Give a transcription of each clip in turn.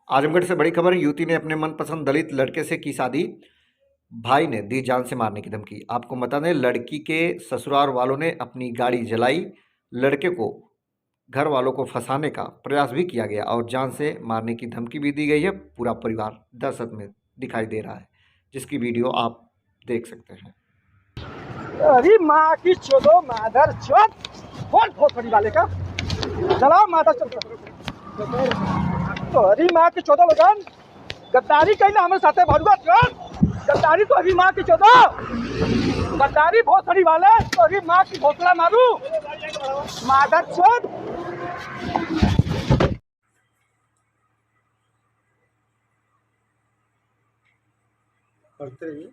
आजमगढ़ से बड़ी खबर। युवती ने अपने मनपसंद दलित लड़के से की शादी, भाई ने दी जान से मारने की धमकी। आपको बता दें, लड़की के ससुराल वालों ने अपनी गाड़ी जलाई, लड़के को घर वालों को फंसाने का प्रयास भी किया गया और जान से मारने की धमकी भी दी गई है। पूरा परिवार दहशत में दिखाई दे रहा है, जिसकी वीडियो आप देख सकते हैं। अरे माँ की चोदो माधर चोद कौन भोसड़ी वाले का चलाओ माधर चोद। तो हरी माँ की चोदो लगन गद्दारी कहीं हमारे साथे भरुआ चोद गद्दारी। तो हरी माँ की चोदो गद्दारी भोसड़ी वाले तो हरी माँ की भोसड़ा मारू माधर चोद। पढ़ते रहिए।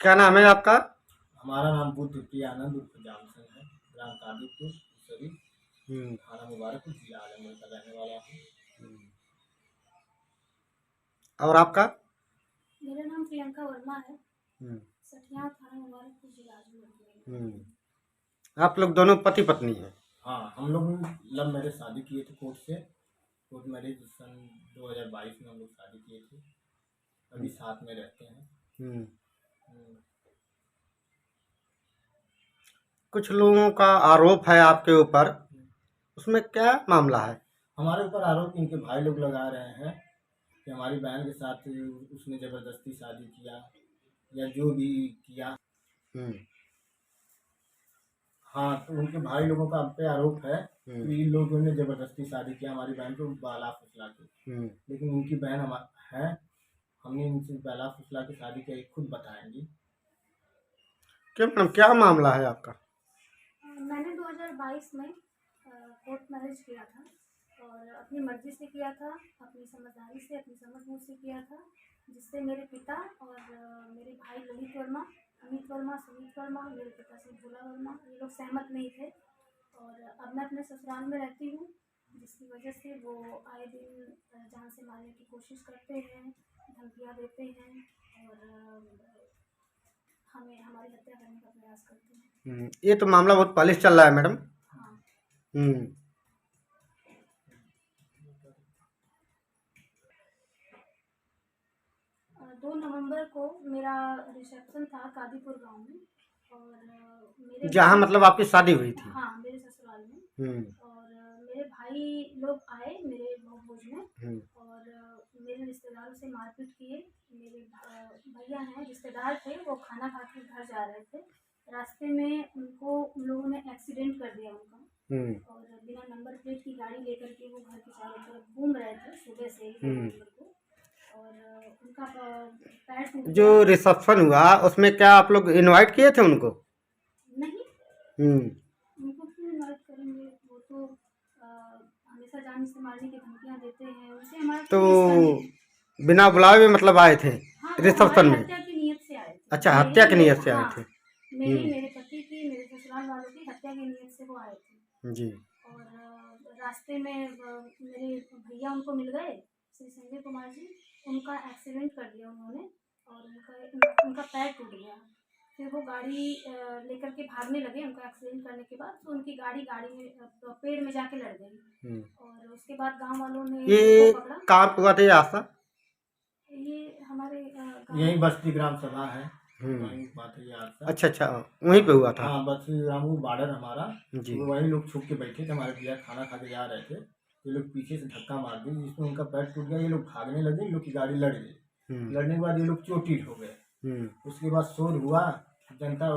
क्या नाम है आपका? हमारा नाम बुद्ध की आनंद उर्फ जानसन है। ग्राम कादीपुर शरीफ, थाना मुबारकपुर, जिला आजमगढ़ का रहने वाला हूँ। और आपका? मेरा नाम प्रियंका वर्मा है। सठिया थाना मुबारकपुर, जिला आजमगढ़। आप लोग दोनों पति पत्नी हैं? हाँ, हम लोग लव मैरिज शादी किए थे कोर्ट मैरिज सन 2022 में हम लोग शादी किए थे। अभी साथ में रहते हैं। कुछ लोगों का आरोप है आपके ऊपर, उसमें क्या मामला है? हमारे ऊपर आरोप इनके भाई लोग लगा रहे हैं कि हमारी बहन के साथ उसने ज़बरदस्ती शादी किया या जो भी किया। हाँ, तो उनके भाई लोगों का हम पे आरोप है कि इन लोगों ने ज़बरदस्ती शादी किया हमारी बहन को बाला फुसला के। लेकिन उनकी बहन है, हमने इनसे बाला फुसला के शादी किया, खुद बताएंगी। क्यों मैडम, क्या मामला है आपका? मैंने 2022 में कोर्ट मैरिज किया था और अपनी मर्जी से किया था, अपनी समझदारी से, अपनी समझ से किया था, जिससे मेरे पिता और मेरे भाई ललित वर्मा, अमित वर्मा, सुमित वर्मा, मेरे पिता से भोला वर्मा, ये लोग सहमत नहीं थे। और अब मैं अपने ससुराल में रहती हूँ, जिसकी वजह से वो आए दिन जान से मारने की कोशिश करते हैं, धमकियाँ देते हैं और हमें हमारी हत्या करने का प्रयास करते हैं। ये तो मामला बहुत पहले से चल रहा है मैडम। हाँ। 2 नवंबर को मेरा रिसेप्शन था कादीपुर गांव में और मेरे जहाँ मतलब आपकी शादी हुई थी? हाँ, मेरे ससुराल में। और मेरे भाई लोग आए मेरे भोज में और मेरे रिश्तेदारों से मारपीट किए। मेरे भैया हैं, रिश्तेदार थे, वो खाना खा के घर जा रहे थे। रास्ते में उन लोगों ने एक्सीडेंट कर दिया उनका और बिना नंबर प्लेट की गाड़ी लेकर के वो घर के चारों तरफ घूम रहे थे सुबह से ही और उनका पैर टूट गया। जो रिसेप्शन हुआ उसमें क्या आप लोग इनवाइट किए थे उनको? नहीं। उनको क्यों इनवाइट करेंगे? वो तो हमेशा जान से मारने की धमकियां देते हैं, उनसे हमारा तो बिना बुलाए हुए मतलब आए थे? हाँ, रिसेप्शन में? हत्या की नीयत से आए थे। अच्छा, हत्या की नीयत से आए हाँ, थे। मेरे पति की, मेरे ससुराल वालों की हत्या की नीयत से वो आए थे जी। और रास्ते में मेरे भैया उनको मिल गए, श्री संजय कुमार जी। उनका एक्सीडेंट कर दिया उन्होंने और उनका पैर टूट गया। फिर वो गाड़ी लेकर के भागने लगे उनका एक्सीडेंट करने के बाद। तो उनकी गाड़ी में पेड़ में जाके लड़ गई और उसके बाद गांव वालों ने ये पकड़ा। कहाँ हुआ था ये हादसा? ये हमारे यही बस्ती ग्राम सभा है, वहीं बात है ये हादसा। अच्छा, वहीं पे हुआ था? हाँ, बस्ती ग्राम बॉर्डर हमारा जी। तो वही लोग छुप के बैठे थे, हमारे भैया खाना खा के जा रहे थे। ये लोग पीछे से धक्का मार दिए जिसमें उनका पैर टूट गया। ये लोग भागने लगे, इन लोग की गाड़ी लड़ गई। लड़ने के बाद ये लोग चोटिल हो गए। उसके बाद शोर हुआ, जनता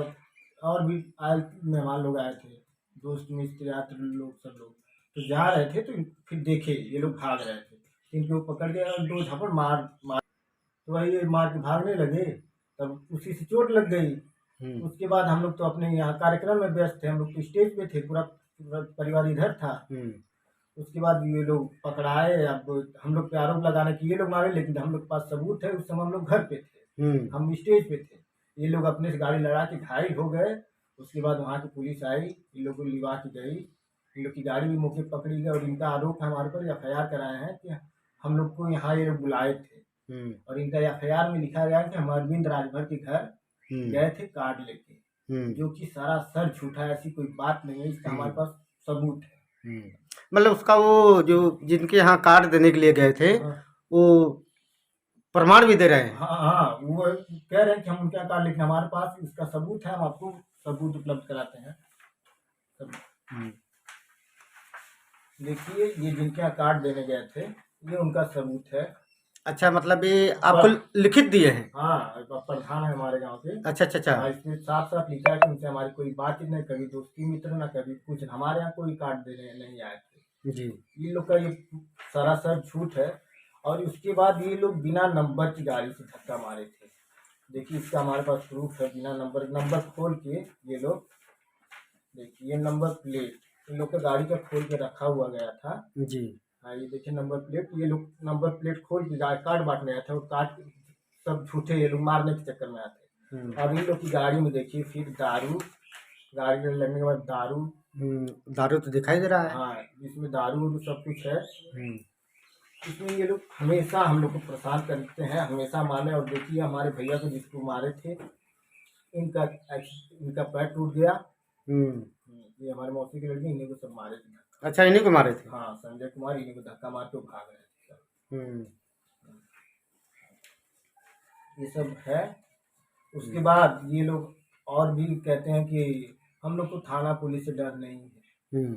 और भी आए, मेहमान लोग आए थे, दोस्त मित्र लोग, सब लोग तो जा रहे थे। तो फिर देखे ये लोग भाग रहे थे, इनको पकड़ के और 2 झापड़ मार तो वही मार के भागने लगे। तब उसी से चोट लग गई। उसके बाद हम लोग तो अपने यहाँ कार्यक्रम में व्यस्त थे, हम लोग तो स्टेज पे थे, पूरा परिवार इधर था। उसके बाद ये लोग पकड़ाए। अब हम लोग पे आरोप लगाने की ये लोग मारे, लेकिन हम लोग के पास सबूत है। उस समय हम लोग घर पे थे, हम स्टेज पे थे। ये लोग अपने से गाड़ी लड़ा के घायल हो गए। उसके बाद वहाँ की पुलिस आई, इन लोग को लिवा की गई। इन लोग की गाड़ी भी मौके पकड़ी गई और इनका आरोप है हमारे पर, FIR कराए हैं कि हम लोग को यहाँ ये लोग बुलाए थे और इनका FIR में लिखा गया है कि हम अरविंद राजभर के घर गए थे कार्ड लेके, जो कि सरासर झूठा है, ऐसी कोई बात नहीं है, इसका हमारे पास सबूत है। मतलब उसका वो जो जिनके यहाँ कार्ड देने के लिए गए थे हाँ वो प्रमाण भी दे रहे हैं। हाँ हाँ, वो कह रहे हैं कि हम उनका कार्ड लेके, हमारे पास इसका सबूत है, हम आपको सबूत उपलब्ध कराते हैं। देखिए ये जिनके यहाँ कार्ड देने गए थे ये उनका सबूत है। अच्छा, मतलब ये आपको लिखित दिए हैं? हाँ, प्रधान है हमारे गांव के। अच्छा अच्छा अच्छा। हाँ, इसमें साफ साफ लिखा है कि उनसे हमारी कोई बातचीत नहीं, कभी दोस्ती मित्र ना कभी कुछ, हमारे यहाँ कोई कार्ड देने नहीं आए थे जी। ये लोग का, ये सरासर झूठ है। और उसके बाद ये लोग बिना नंबर की गाड़ी से धक्का मारे थे। देखिए इसका हमारे पास प्रूफ है, बिना नंबर खोल के ये लोग, देखिए ये नंबर प्लेट इन लोग का गाड़ी का खोल के रखा हुआ गया था जी। हाँ, ये देखिए नंबर प्लेट, ये लोग नंबर प्लेट खोल के कार्ड बांटने आए थे और कार्ड सब झूठे ये लोग मारने के चक्कर में आते। और इन लोग की गाड़ी में देखिए फिर दारू, गाड़ी में लगने के बाद दारू, दारू तो दिखाई दे रहा है। हाँ इसमें दारू सब कुछ है। इसमें ये लोग हमेशा हम लोग को परेशान करते हैं, हमेशा माने। और देखिए हमारे भैया को जिसको मारे थे इनका पैर टूट गया। ये हमारे मौसी की लड़की, इन्हीं को सब मारे थे। अच्छा, इन्हीं को मारे थे? हाँ, संजय कुमार, इन्हीं को धक्का मार के भाग रहे थे। ये सब है। उसके बाद ये लोग और भी कहते हैं कि हम लोग को थाना पुलिस से डर नहीं है।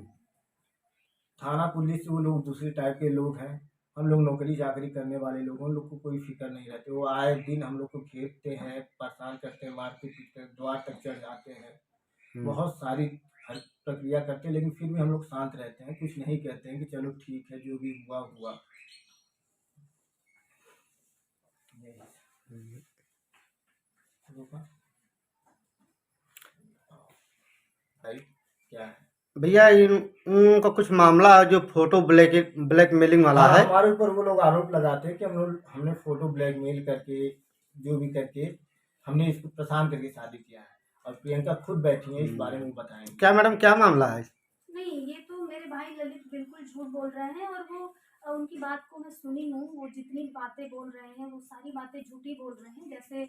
थाना पुलिस वो लोग दूसरे टाइप के लोग हैं, हम लोग नौकरी चाकरी करने वाले लोग, उन लोग को कोई फिक्र नहीं रहती। वो आए दिन हम लोग को घेरते हैं, परेशान करते हैं, मारते पीटते हैं, द्वार तक चढ़ जाते हैं, बहुत सारी हर प्रक्रिया करते हैं। लेकिन फिर भी हम लोग शांत रहते हैं, कुछ नहीं कहते हैं कि चलो ठीक है जो भी हुआ हुआ। भाई क्या है भैया, उनका कुछ मामला जो फोटो ब्लैकमेलिंग वाला है? हमारे ऊपर वो लोग आरोप लगाते हैं कि हमने फोटो ब्लैकमेल करके जो भी करके हमने इसको परेशान करके शादी किया है। और प्रियंका खुद बैठी है, इस बारे में बताएंगे। क्या मैडम, क्या मामला है? नहीं, ये तो मेरे भाई ललित बिल्कुल झूठ बोल रहे हैं और वो उनकी बात को मैं सुनी हूँ। वो जितनी बातें बोल रहे हैं वो सारी बातें झूठी बोल रहे हैं, जैसे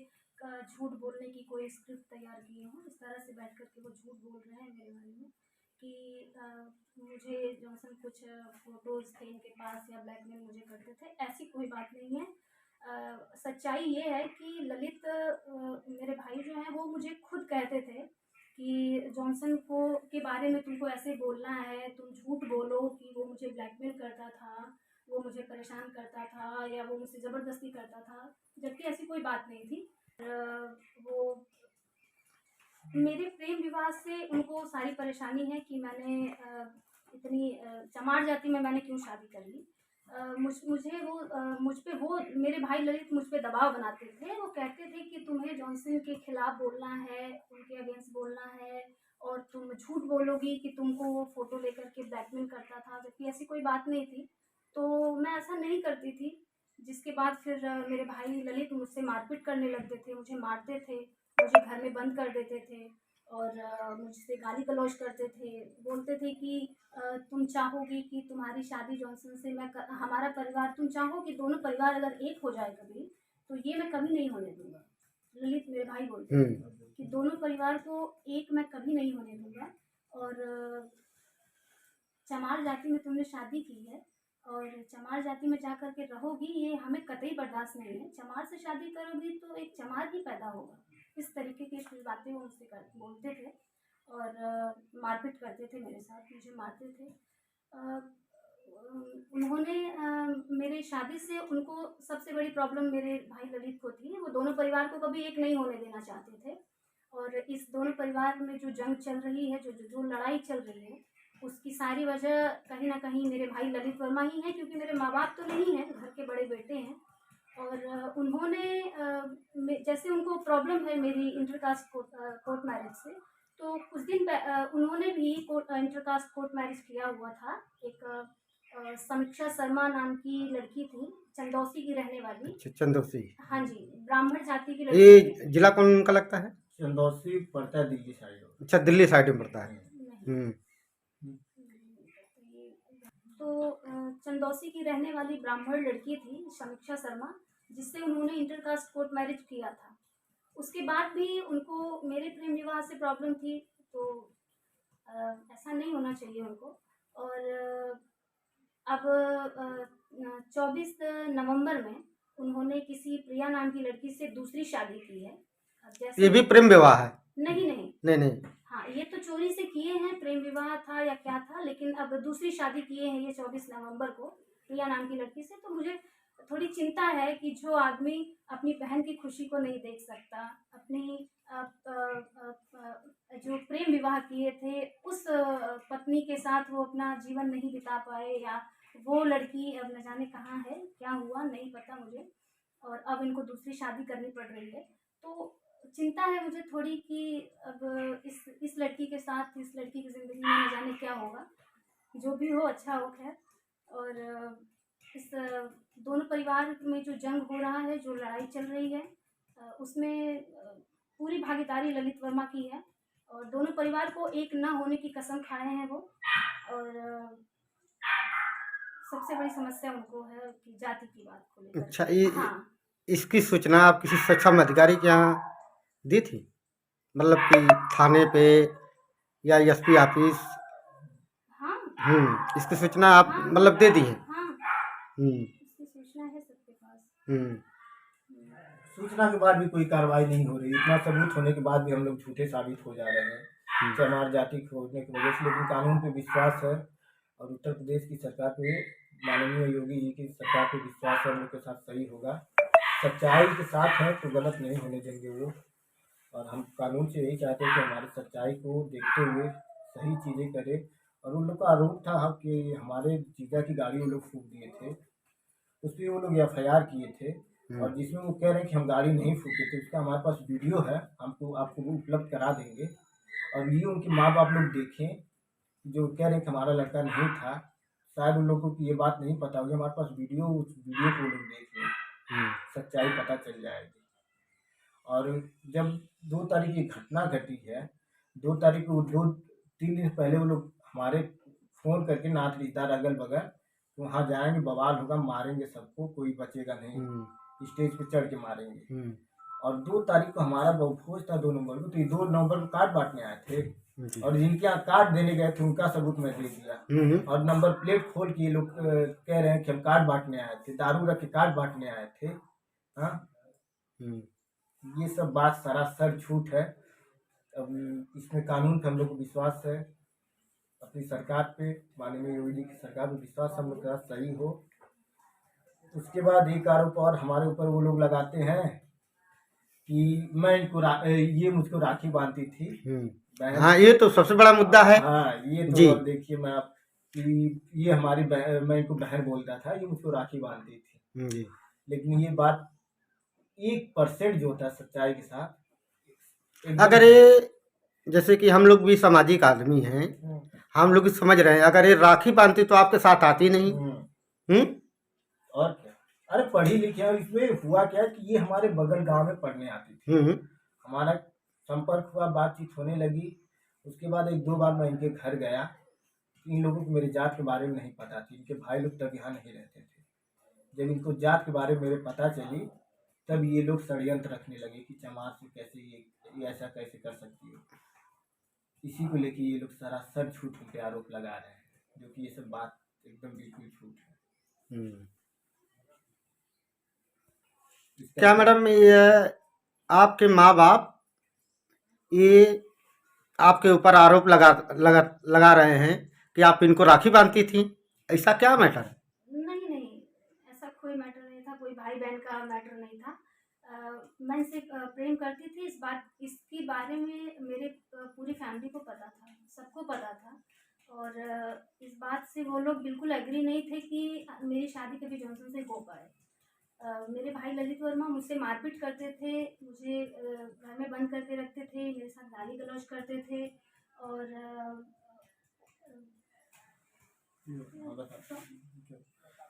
झूठ बोलने की कोई स्क्रिप्ट तैयार किए हों, इस तरह से बैठ करके वो झूठ बोल रहे हैं मेरे बारे में कि मुझे जॉनसन कुछ फोटोज़ थे इनके पास या ब्लैकमेल मुझे करते थे। ऐसी कोई बात नहीं है। सच्चाई ये है कि ललित मेरे भाई जो हैं वो मुझे खुद कहते थे कि जॉनसन को के बारे में तुमको ऐसे बोलना है, तुम झूठ बोलो कि वो मुझे ब्लैकमेल करता था, वो मुझे परेशान करता था या वो मुझसे ज़बरदस्ती करता था, जबकि ऐसी कोई बात नहीं थी। वो मेरे प्रेम विवाह से उनको सारी परेशानी है कि मैंने इतनी चमार जाति में मैंने क्यों शादी कर ली। मुझ पे वो मेरे भाई ललित मुझ पे दबाव बनाते थे। वो कहते थे कि तुम्हें जॉनसन के खिलाफ बोलना है, उनके अगेंस्ट बोलना है और तुम झूठ बोलोगी कि तुमको वो फ़ोटो लेकर के ब्लैकमेल करता था, जबकि ऐसी कोई बात नहीं थी। तो मैं ऐसा नहीं करती थी। जिसके बाद फिर मेरे भाई ललित मुझसे मारपीट करने लगते थे, मुझे मारते थे, मुझे घर में बंद कर देते थे और मुझसे गाली गलौज करते थे। बोलते थे कि तुम चाहोगी कि तुम्हारी शादी जॉनसन से हमारा परिवार, तुम चाहो कि दोनों परिवार अगर एक हो जाए कभी, तो ये मैं कभी नहीं होने दूंगा। ललित मेरे भाई बोलते थे कि दोनों परिवार को एक मैं कभी नहीं होने दूंगा। और चमार जाति में तुमने शादी की है और चमार जाति में जा कर के रहोगी, ये हमें कतई बर्दाश्त नहीं है। चमार से शादी करोगी तो एक चमार ही पैदा होगा। इस तरीके की कुछ बातें वो मुझसे बोलते थे और मारपीट करते थे मेरे साथ, मुझे मारते थे। उन्होंने मेरी शादी से उनको सबसे बड़ी प्रॉब्लम मेरे भाई ललित को थी। वो दोनों परिवार को कभी एक नहीं होने देना चाहते थे और इस दोनों परिवार में जो जंग चल रही है, जो लड़ाई चल रही है, उसकी सारी वजह कहीं ना कहीं मेरे भाई ललित वर्मा ही हैं, क्योंकि मेरे माँ बाप तो नहीं हैं, घर के बड़े बेटे हैं। और उन्होंने जैसे उनको प्रॉब्लम है मेरी इंटरकास्ट कोर्ट मैरिज से, तो कुछ दिन उन्होंने भी इंटरकास्ट कोर्ट मैरिज किया हुआ था। एक समीक्षा शर्मा नाम की लड़की थी, चंदौसी की रहने वाली। चंदौसी? हाँ जी, ब्राह्मण जाति की लड़की। ये जिला कौन का लगता है? चंदौसी पड़ता है दिल्ली साइड। अच्छा, दिल्ली साइड में पड़ता है। तो चंदौसी की रहने वाली ब्राह्मण लड़की थी समीक्षा शर्मा, जिससे उन्होंने इंटरकास्ट कोर्ट मैरिज किया था। उसके बाद भी उनको मेरे प्रेम विवाह से प्रॉब्लम थी, तो ऐसा नहीं होना चाहिए उनको। और अब 24 नवंबर में उन्होंने किसी प्रिया नाम की लड़की से दूसरी शादी की है। अब जैसे ये भी प्रेम विवाह है? नहीं नहीं, नहीं नहीं। हाँ ये तो चोरी से किए हैं, प्रेम विवाह था या क्या था, लेकिन अब दूसरी शादी किए हैं ये 24 नवंबर को प्रिया नाम की लड़की से। तो मुझे थोड़ी चिंता है कि जो आदमी अपनी बहन की खुशी को नहीं देख सकता, अपनी जो प्रेम विवाह किए थे उस पत्नी के साथ वो अपना जीवन नहीं बिता पाए, या वो लड़की अब न जाने कहाँ है, क्या हुआ नहीं पता मुझे, और अब इनको दूसरी शादी करनी पड़ रही है। तो चिंता है मुझे थोड़ी कि अब इस लड़की के साथ इस लड़की की ज़िंदगी में न जाने क्या होगा। जो भी हो अच्छा हो खैर। और इस दोनों परिवार में जो जंग हो रहा है, जो लड़ाई चल रही है, उसमें पूरी भागीदारी ललित वर्मा की है, और दोनों परिवार को एक न होने की कसम खाए हैं वो। और सबसे बड़ी समस्या उनको है कि जाति की बात को लेकर। अच्छा, ये हाँ इसकी सूचना आप किसी सक्षम अधिकारी के यहाँ दी थी? मतलब कि थाने पे या एसपी ऑफिस? हाँ इसकी सूचना आप हाँ मतलब दे दी है? हाँ, हम्म इसकी सूचना है सबके पास। हम्म सूचना के बाद भी कोई कार्रवाई नहीं हो रही। इतना सबूत होने के बाद भी हम लोग झूठे साबित हो जा रहे हैं कि हमारी जाति खोजने की वजह से। लेकिन कानून पे विश्वास है, और उत्तर प्रदेश की सरकार पे, माननीय योगी जी की सरकार पे विश्वास है, हम लोग के साथ सही होगा। सच्चाई के साथ है तो गलत नहीं होने देंगे वो। और हम कानून से यही चाहते हैं कि हमारी सच्चाई को देखते हुए सही चीज़ें करे। और उन लोग का आरोप था कि हमारे जीजा की गाड़ी वो लोग फूंक दिए थे, उस पर वो लोग FIR किए थे, और जिसमें वो कह रहे हैं कि हम गाड़ी नहीं फूके थे। उसका हमारे पास वीडियो है, हमको आपको वो उपलब्ध करा देंगे। और ये उनके माँ बाप लोग देखें जो कह रहे हैं कि हमारा लड़का नहीं था। शायद उन लोगों को ये बात नहीं पता होगी, हमारे पास वीडियो, उस वीडियो को वो लोग देख लें, सच्चाई पता चल जाएगी। और जब 2 तारीख की घटना घटी है, 2 तारीख को 2-3 दिन पहले वो लोग हमारे फ़ोन करके नात रिश्तेदार अगल बगल, वहाँ जाएंगे, बवाल होगा, मारेंगे सबको, कोई बचेगा नहीं, स्टेज पे चढ़ के मारेंगे। और 2 तारीख को हमारा भोज था 2 नवंबर को, तो ये 2 नवंबर को कार्ड बांटने आए थे, और जिनके यहाँ कार्ड देने गए थे उनका सबूत मैं दे दिया। और नंबर प्लेट खोल के ये लोग कह रहे हैं कि हम कार्ड बांटने आए थे, दारू रख के कार्ड बांटने आए थे। हाँ, ये सब बात सरासर झूठ है। अब इसमें कानून पे हम लोग को विश्वास है, अपनी सरकार पे, माननीय योगी जी की सरकार पे विश्वास हम लोग का सही हो। उसके बाद एक आरोप और हमारे ऊपर वो लोग लगाते हैं कि मैं इनको ये मुझको राखी बांधती थी बहन। हाँ, ये तो सबसे बड़ा मुद्दा है। हाँ, ये तो जी। अब देखिए मैं आप कि ये हमारी मैं इनको बहन बोलता था, ये मुझको राखी बांधती थी। जी। लेकिन ये बात 1% जो होता है सच्चाई के साथ, अगर ये, जैसे कि हम लोग भी सामाजिक आदमी हैं, हम लोग भी समझ रहे हैं, अगर ये राखी बांधती तो आपके साथ आती नहीं। और क्या, अरे पढ़ी लिखी है। और इसमें हुआ क्या कि ये हमारे बगल गांव में पढ़ने आती थी, हमारा संपर्क हुआ, बातचीत होने लगी। उसके बाद 1-2 बार मैं इनके घर गया। इन लोगों को मेरी जात के बारे में नहीं पता थी, इनके भाई लोग तब यहाँ नहीं रहते थे। जब इनको जात के बारे में मेरे पता चली, तब ये लोग षड्यंत्र रखने लगे कि चमार से कैसे ये ऐसा कैसे कर सकती हो। इसी को लेके ये लोग सरासर झूठ उन पे आरोप लगा रहे हैं, जो कि ये सब बात एकदम बिल्कुल झूठ है। क्या मैडम, ये आपके माँ बाप ये आपके ऊपर आरोप लगा रहे हैं कि आप इनको राखी बांधती थी, ऐसा क्या मैटर है? नहीं नहीं, ऐसा कोई मैटर नहीं था, कोई भाई बहन का मैटर नहीं था। मैं इनसे प्रेम करती थी, इसके बारे में मेरे पूरी फैमिली को पता था, सबको पता था। और इस बात से वो लोग बिल्कुल एग्री नहीं थे कि मेरी शादी कभी जॉनसन से हो पाए। मेरे भाई ललित वर्मा मुझसे मारपीट करते थे, मुझे घर में बंद करके रखते थे, मेरे साथ गाली गलौज करते थे। और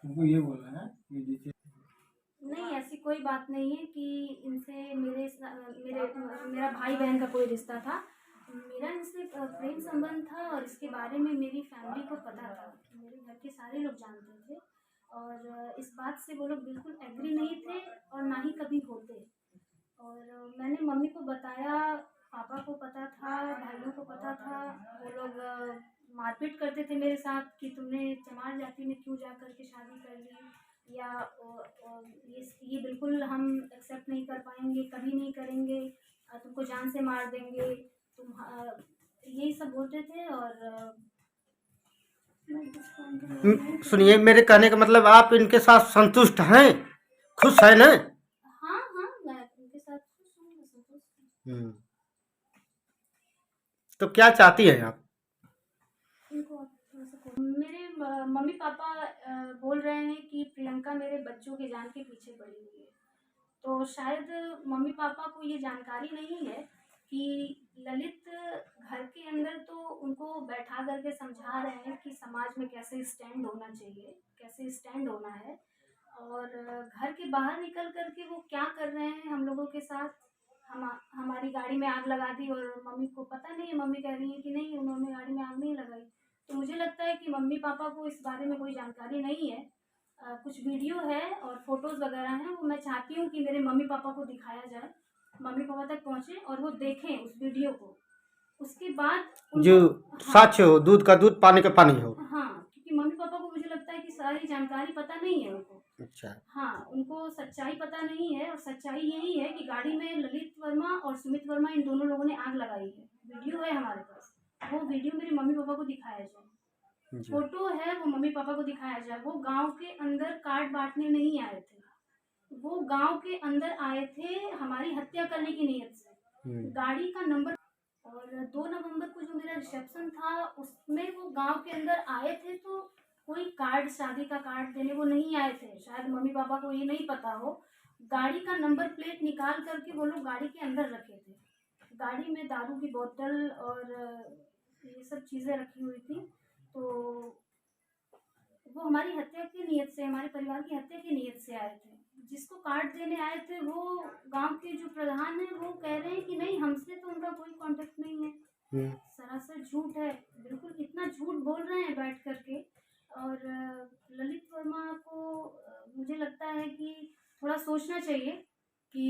तुमको ये बोलना है कि जैसे नहीं, ऐसी कोई बात नहीं है कि इनसे मेरा भाई बहन का कोई रिश्ता था। मेरा इनसे प्रेम संबंध था और इसके बारे में मेरी फैमिली को पता था कि मेरे घर के सारे लोग जानते थे और इस बात से वो लोग बिल्कुल एग्री नहीं थे और ना ही कभी होते। और मैंने मम्मी को बताया, पापा को पता था, भाइयों को पता था। वो लोग मारपीट करते थे मेरे साथ कि तुमने चमार जाति में क्यों जा कर के शादी कर ली, या ये बिल्कुल हम एक्सेप्ट नहीं कर पाएंगे, कभी नहीं करेंगे, तुमको जान से मार देंगे, तुम यही सब बोलते थे। और सुनिए, मेरे कहने का मतलब आप इनके साथ संतुष्ट हैं, खुश हैं ना? हाँ हाँ, मैं उनके साथ खुश हूँ, मैं संतुष्ट हूँ। तो क्या चाहती हैं आप? मेरे मम्मी पापा बोल रहे हैं कि प्रियंका मेरे बच्चों की जान के पीछे पड़ी हुई है। तो शायद मम्मी पापा को ये जानकारी नहीं है कि ललित घर के अंदर तो उनको बैठा करके समझा रहे हैं कि समाज में कैसे स्टैंड होना चाहिए, कैसे स्टैंड होना है। और घर के बाहर निकल करके वो क्या कर रहे हैं हम लोगों के साथ। हमारी गाड़ी में आग लगा दी और मम्मी को पता नहीं है, मम्मी कह रही है कि नहीं, उन्होंने गाड़ी में आग नहीं लगाई। तो मुझे लगता है कि मम्मी पापा को इस बारे में कोई जानकारी नहीं है। कुछ वीडियो है और फोटोज़ वगैरह हैं, वो मैं चाहती हूँ कि मेरे मम्मी पापा को दिखाया जाए, मम्मी पापा तक पहुँचे और वो देखें उस वीडियो को। उसके बाद जो हाँ साक्ष्य हो, दूध का दूध पानी का पानी हो। हाँ, क्योंकि मम्मी पापा को मुझे लगता है कि सारी जानकारी पता नहीं है उनको। अच्छा। हाँ, उनको सच्चाई पता नहीं है और सच्चाई यही है कि गाड़ी में ललित वर्मा और सुमित वर्मा इन दोनों लोगों ने आग लगाई है। वीडियो है हमारे पास, वो वीडियो मेरे मम्मी पापा को दिखाया जाए, फोटो है, वो मम्मी पापा को दिखाया जाए। वो गांव के अंदर कार्ड बांटने नहीं आए थे, वो गांव के अंदर आए थे हमारी हत्या करने की नीयत से। गाड़ी का नंबर और 2 नवंबर को जो मेरा रिसेप्शन था उसमें वो गांव के अंदर आए थे, तो कोई कार्ड, शादी का कार्ड देने वो नहीं आए थे। शायद मम्मी पापा को ये नहीं पता हो। गाड़ी का नंबर प्लेट निकाल करके वो लोग गाड़ी के अंदर रखे थे। गाड़ी में दारू की बोतल और ये सब चीज़ें रखी हुई थी। तो वो हमारी हत्या की नीयत से, हमारे परिवार की हत्या की नीयत से आए थे। जिसको कार्ड देने आए थे वो गांव के जो प्रधान हैं, वो कह रहे हैं कि नहीं, हमसे तो उनका कोई कांटेक्ट नहीं है। सरासर झूठ है, बिल्कुल इतना झूठ बोल रहे हैं बैठ करके। और ललित वर्मा को मुझे लगता है कि थोड़ा सोचना चाहिए कि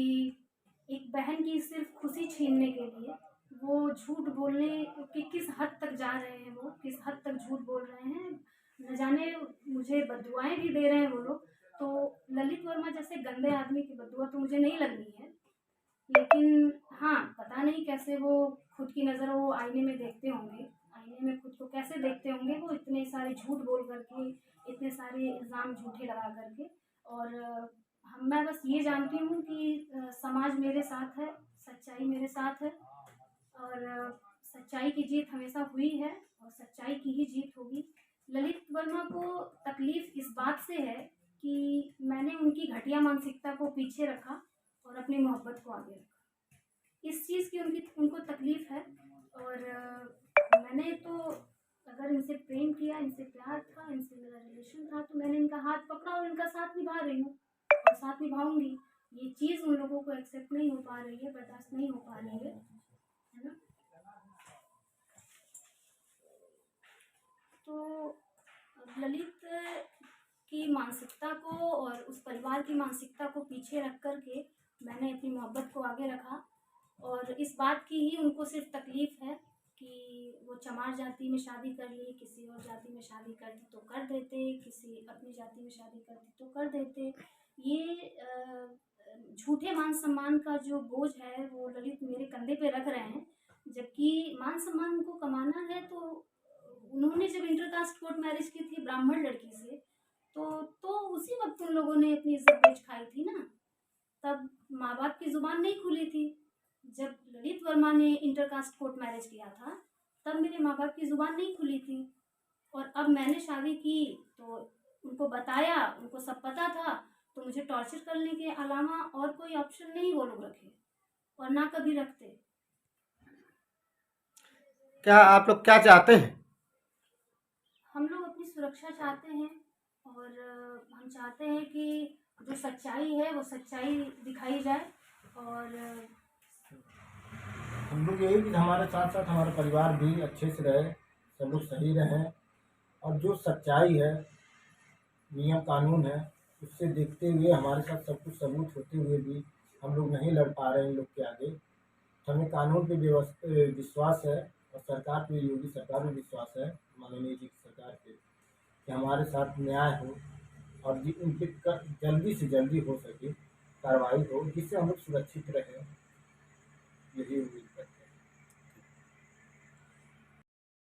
एक बहन की सिर्फ खुशी छीनने के लिए वो झूठ बोलने की किस हद तक जा रहे हैं, वो किस हद तक झूठ बोल रहे हैं। न जाने मुझे बददुआएं भी दे रहे हैं वो लोग। तो ललित वर्मा जैसे गंदे आदमी की बददुआ तो मुझे नहीं लगनी है, लेकिन हाँ, पता नहीं कैसे वो खुद की नज़र वो आईने में देखते होंगे, आईने में खुद को कैसे देखते होंगे वो, इतने सारे झूठ बोल करके, इतने सारे इल्ज़ाम झूठे लगा करके। और मैं बस ये जानती हूँ कि समाज मेरे साथ है, सच्चाई मेरे साथ है और सच्चाई की जीत हमेशा हुई है और सच्चाई की ही जीत होगी। ललित वर्मा को तकलीफ़ इस बात से है कि मैंने उनकी घटिया मानसिकता को पीछे रखा और अपनी मोहब्बत को आगे रखा। इस चीज़ की उनको तकलीफ़ है। और मैंने तो अगर इनसे प्रेम किया, इनसे प्यार था, इनसे मेरा रिलेशन था, तो मैंने इनका हाथ पकड़ा और इनका साथ निभा रही हूँ और साथ निभाऊंगी। ये चीज़ उन लोगों को एक्सेप्ट नहीं हो पा रही है, बर्दाश्त नहीं हो पा रही है ना। तो ललित की मानसिकता को और उस परिवार की मानसिकता को पीछे रख कर के मैंने अपनी मोहब्बत को आगे रखा। और इस बात की ही उनको सिर्फ तकलीफ़ है कि वो चमार जाति में शादी कर ली, किसी और जाति में शादी करती तो कर देते, किसी अपनी जाति में शादी करती तो कर देते। ये झूठे मान सम्मान का जो बोझ है वो ललित मेरे कंधे पे रख रहे हैं, जबकि मान सम्मान उनको कमाना है। तो उन्होंने जब इंटरकास्ट कोर्ट मैरिज की थी ब्राह्मण लड़की से, तो उसी वक्त उन लोगों ने अपनी इज्जत बेच खाई थी ना। तब माँ बाप की ज़ुबान नहीं खुली थी। जब ललित वर्मा ने इंटरकास्ट कोर्ट मैरिज किया था तब मेरे माँ बाप की ज़ुबान नहीं खुली थी। और अब मैंने शादी की तो उनको बताया, उनको सब पता था, तो मुझे टॉर्चर करने के अलावा और कोई ऑप्शन नहीं वो लोग रखे और ना कभी रखते। क्या आप लोग क्या चाहते हैं? हम लोग अपनी सुरक्षा चाहते हैं और हम चाहते हैं कि जो सच्चाई है वो सच्चाई दिखाई जाए और हम लोग यही कि हमारे साथ साथ हमारा परिवार भी अच्छे से रहे, सब लोग सही रहें, और जो सच्चाई है, नियम कानून है, उससे देखते हुए हमारे साथ सब कुछ सबूत होते हुए भी हम लोग नहीं लड़ पा रहे हैं इन लोग के आगे। तो हमें कानून पे विश्वास है, और सरकार पे, योगी सरकार पे विश्वास है, माननीय जी की सरकार पे, कि हमारे साथ न्याय हो और उन पर जल्दी से जल्दी हो सके कार्रवाई हो, जिससे हम लोग सुरक्षित रहें, यही उम्मीद करते हैं।